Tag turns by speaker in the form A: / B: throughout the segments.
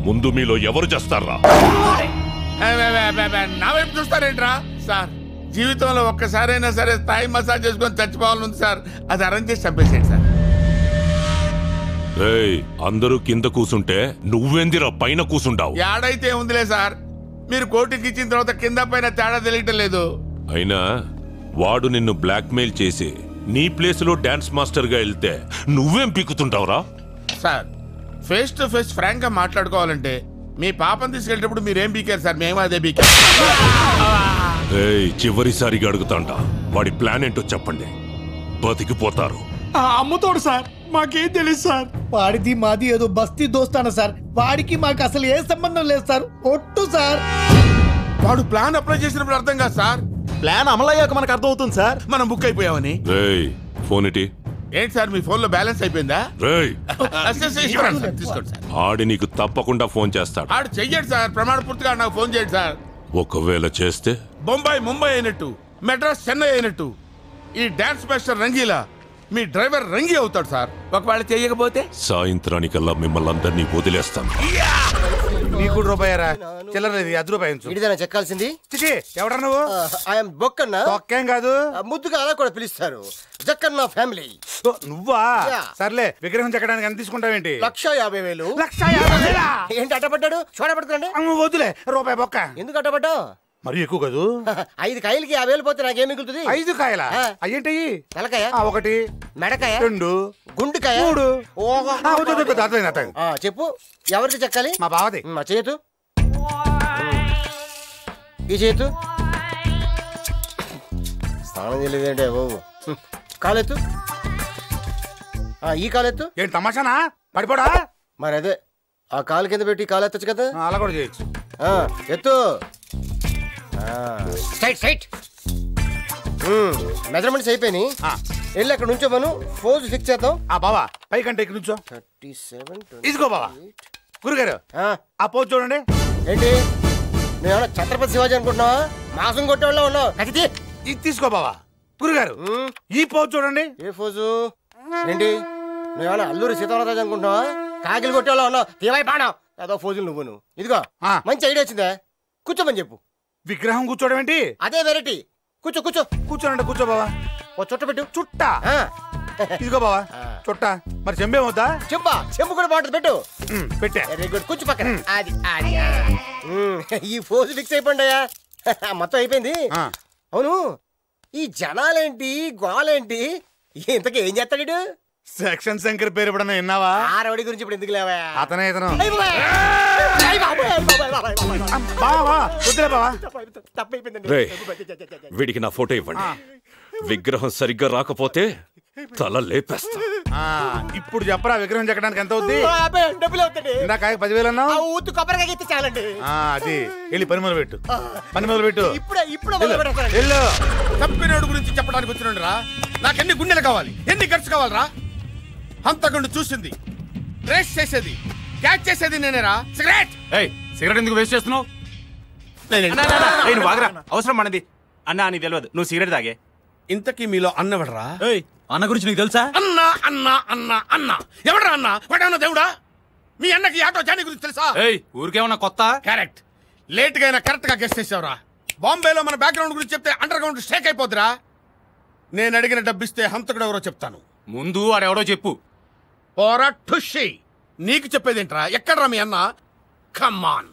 A: ముందు మీలో ఎవరు చేస్తారా?
B: నా వైపు చూస్తారేంట్రా? సార్, జీవితంలో ఒక్కసారైనా సరే స్థాయి మసాజ్ చేసుకొని చచ్చిపోవాలని సార్. అది అరేంజ్ చేసి చంపేసేయండి సార్.
A: అందరూ కింద కూసుంటే నువ్వెందిరా పైన కూసుంటావు?
B: ఏడైతే ఉందిలే సార్, మీరు కోర్టుకి ఇచ్చిన తర్వాత కింద పైన తేడా తెలియటం లేదు.
A: అయినా వాడు నిన్ను బ్లాక్మెయిల్ చేసి నీ ప్లేస్ లో డాన్స్ మాస్టర్ గా వెళ్తే నువ్వేం పీకుతుంటావురా?
B: Sir, face to face frank గా మాట్లాడుకోవాలంటే మీ పాపం తీసుకెళ్ళేటప్పుడు మీరేం పీకారు సార్? మేము అదే పీకారు.
A: చివరిసారిగా అడుగుతాంట, వాడి ప్లాన్ ఏంటో చెప్పండి, బతికిపోతారు.
C: అమ్ముతోడు సార్, మాకేం తెలుసు సార్.
D: వాడిది మాది ఏదో బస్తీ దోస్తాను సార్. వాడికి మాకు అసలు ఏ సంబంధం లేదు సార్. ఒట్టు సార్.
B: వాడు ప్లాన్ అప్లై చేసినప్పుడు అర్థం కాదు సార్.
C: ప్లాన్ అమలయ్యాక మనకు అర్థం అవుతుంది సార్.
B: మనం బుక్ అయిపోయామని.
A: ఫోన్ ఇటీ.
B: ఏంటి సార్, మీ ఫోన్ లో బ్యాలెన్స్ అయిపోయిందా? తీసుకోండి సార్.
A: ఆడి నీకు తప్పకుండా ఫోన్ చేస్తాడు.
B: ఆడు చెయ్యండి సార్, ప్రమాణ పూర్తిగా నాకు ఫోన్ చేయండి సార్.
A: ఒకవేళ చేస్తే
B: బొంబాయి ముంబై అయినట్టు, మెడ్రాస్ చెన్నై అయినట్టు ఈ డాన్స్ మాస్టర్ రంగీలా మీ డ్రైవర్ రంగి అవుతాడు సార్. ఒకవేళ చేయకపోతే
A: సాయంత్రానికల్లా మిమ్మల్ని అందరినీ వదిలేస్తాను.
E: నీకు రూపాయరా? చిల్లరలేదు, ₹10
F: ఇడిదైనా చెక్కాల్సింది.
E: ఎవడా నువ్వు?
F: ఐఎమ్ బొక్కన్న.
E: బొక్కేం కాదు,
F: ముద్దుగా అలా కూడా పిలుస్తారు. జక్కన్న ఫ్యామిలీ.
E: నువ్వా? సర్లే, విగ్రహం చెక్కడానికి ఎంత తీసుకుంటావేంటి?
F: 1,50,000.
E: 1,50,000
F: ఏంటి అట్టపడ్డాడు? చూడబడుతుండే.
E: వద్దులే, రూపాయి బొక్క.
F: ఎందుకు అట్టపడ్డావు?
E: మరి ఎక్కువ కాదు.
F: 5 కాయలకి 50,000 పోతే నాకేం మిగులుతుంది?
E: 5 కాయల అయ్యేంటి?
F: తలకాయ
E: 1,
F: మెడకాయ
E: 2,
F: గుండుకాయ
E: 3.
F: చెప్పు, ఎవరికి చెక్కాలి?
E: మా బావది.
F: మా చేతు, ఈ చేతు. స్నానం చేయలేదేంటే బాబు. కాలెత్తు, ఈ కాలెత్తు.
E: ఏంటి తమాషానా? పడిపోడా?
F: మరి అదే, ఆ కాలు కింద పెట్టి కాలు ఎత్తచ్చు కదా.
E: అలా కూడా చేయొచ్చు.
F: ఎత్తు. Straight straight. మెజర్మెంట్స్ అయిపోయినాయి. వెళ్ళి అక్కడ నుంచో మనం ఫోజ్ ఫిక్స్ చేద్దాం.
E: బావా పైకంటే ఇక్కడ నుంచో.
F: 37.
E: ఇదిగో బావా. గురుగారు ఆ పోజ్ చూడండి.
F: ఏంటి, నువ్వేమన్నా ఛత్రపతి శివాజీ అనుకుంటున్నావా? మాసం కొట్టేవాళ్ళ ఉన్నావు.
E: ఇది తీసుకో బావా. గురుగారు ఈ పోజ్ చూడండి.
F: ఏ ఫోజు? ఏంటి, నువ్వేమన్నా అల్లూరి సీతారామరాజు అనుకుంటున్నావా? కాకిలు కొట్టేవాళ్ళ ఉన్నావు. తీవాయి బాణం ఏదో ఫోజులు నువ్వు. ఇదిగో మంచి ఐడియా వచ్చిందా? కూర్చోమని చెప్పు.
E: విగ్రహం కూర్చోవడం ఏంటి?
F: అదే వెరైటీ. కూర్చో కూర్చో.
E: కూర్చోనండి. కూర్చో బావా.
F: ఓ చుట్ట పెట్టు.
E: చుట్ట? ఇదిగో బావా చుట్ట. మరి చెంబేమవుతా?
F: చెంబా? చెంబు కూడా బాగుంటుంది, పెట్టు.
E: పెట్టా.
F: Very good. కూర్చో పక్కన. అది అది ఈ ఫోజు ఫిక్స్ అయిపోయిందయ్యా. మొత్తం అయిపోయింది. అవును, ఈ జనాలేంటి, గోలేంటి, ఇంతకీ ఏం చేస్తాడు?
E: సెక్షన్ శంకర్ పేరు ఎప్పుడన్నా విన్నావా?
F: ఆ రౌడీ గురించి ఇప్పుడు ఎందుకు లేవా?
E: అతనే ఇతను.
A: వీడికి నా ఫోటో ఇవ్వండి. విగ్రహం సరిగ్గా రాకపోతే తల లేపేస్తా.
E: ఇప్పుడు చెప్పరా విగ్రహం చెక్కడానికి ఎంత అవుద్ది?
F: డబ్బులు అవుతాయి.
E: ఇందాక 10,000 అన్నావు.
F: ఊతు కొబ్బరికాయ అయితే చాలండి.
E: అది వెళ్ళి పని మొదలు పెట్టు. పని మొదలు పెట్టు.
F: ఇప్పుడు
B: కంపెనీడు గురించి చెప్పడానికి వచ్చినండి రా. నాకెన్ని గుండెలు కావాలి, ఎన్ని ఖర్చు కావాలరా? హంతకుండా చూసింది, రేస్ చేసేది, క్యాచ్ చేసేది నేనేరా. సిగరెట్
C: సిగరెట్ ఎందుకు వేస్ట్ చేస్తున్నావు? అవసరం మనది అన్నా అని తెలియదు. నువ్వు సిగరెట్ తాగే.
B: ఇంతకీ మీలో అన్నవడరా?
C: అన్న గురించి నీకు తెలుసా?
B: అన్నా అన్నా అన్నా అన్నా ఎవడరా అన్నా? వాడేమన్నా దేవుడా? మీ అన్నకి ఆటో జానీ గురించి తెలుసా?
C: ఊరికేమన్నా కొత్త?
B: కరెక్ట్. లేట్ గా అయినా కరెక్ట్ గా గెస్ట్ చేసావురా. బాంబేలో మన బ్యాక్గ్రౌండ్ గురించి చెప్తే అండర్ గ్రౌండ్ షేక్ అయిపోద్దిరా. నేను అడిగిన డబ్బిస్తే హంతకుడు ఎవరో చెప్తాను.
C: ముందు వాడెవడో చెప్పు.
B: పోరా ఠుషి. నీకు చెప్పేదేంట్రా? ఎక్కడ్రా మీ అన్న? కమ్మాన్.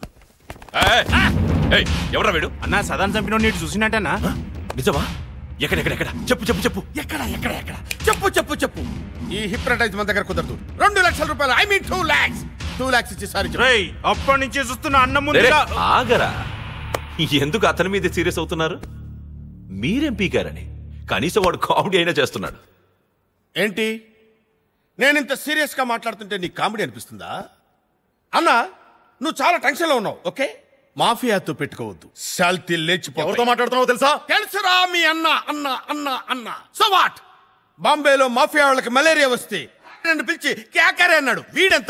A: ఎవరా వీడు?
C: అన్నా సదాన్ చంపిన నీటి చూసినట్టేనా?
A: నిజమా? ఎక్కడెక్కడెక్కడ చెప్పు చెప్పు చెప్పు.
B: ఎక్కడ ఎక్కడ ఎక్కడ చెప్పు చెప్పు చెప్పు. ఈ హిప్నటైజ్ మన దగ్గర కుదరదు. 2 లక్షల రూపాయలు, ఐ మీన్ 2 lakhs. 2 lakhs ఇచ్చి సారీ చెప్పు.
C: అప్పటి నుంచి చూస్తున్న అన్న ముందు
A: ఆగరా. ఎందుకు అతని మీద సీరియస్ అవుతున్నారు? మీరేం పీకారని. కనీసం వాడు కామెడీ అయినా చేస్తున్నాడు.
B: ఏంటి, నేనింత సీరియస్ గా మాట్లాడుతుంటే నీకు కామెడీ అనిపిస్తుందా? అన్నా, నువ్వు చాలా టెన్షన్ లో ఉన్నావు. ఓకే, మాఫియాతో పెట్టుకోవద్దు. శాల్తీ లేచిపో.
C: ఎవరితో మాట్లాడుతున్నావు తెలుసా?
B: తెలుసురా మీ అన్న అన్న అన్న అన్న. So what? బాంబేలో మాఫియా వాళ్ళకి మలేరియా వస్తే నన్ను పిలిచి క్యాకరే అన్నాడు. వీడంత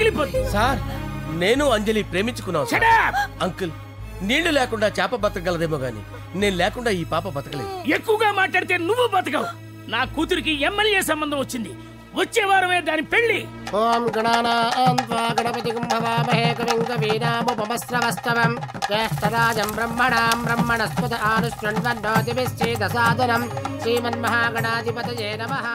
G: పగిలిపోద్ది.
H: సార్ నేను అంజలి ప్రేమించుకున్నాను
G: Shut up!
H: అంకుల్ నీళ్లు లేకుండా చేప బతకగలదేమో గాని నేను లేకుండా ఈ పాప బతకలేదు.
G: ఎక్కువగా మాట్లాడితే నువ్వు బతకవు. నా కూతురికి ఎమ్మెల్యే సంబంధం వచ్చింది. వచ్చే వారమే దాని పెళ్లి.
F: ఓం గణానాన్వా గణపతిం భవామహే కవిం కవీనాముపమస్రవస్తవం జ్యేష్ఠరాజం బ్రహ్మణాం బ్రహ్మణస్పత ఆనుష్ణ్వన్నోతిభిశ్చేదసాదనం శ్రీమన్మహాగణాధిపతయే నమః.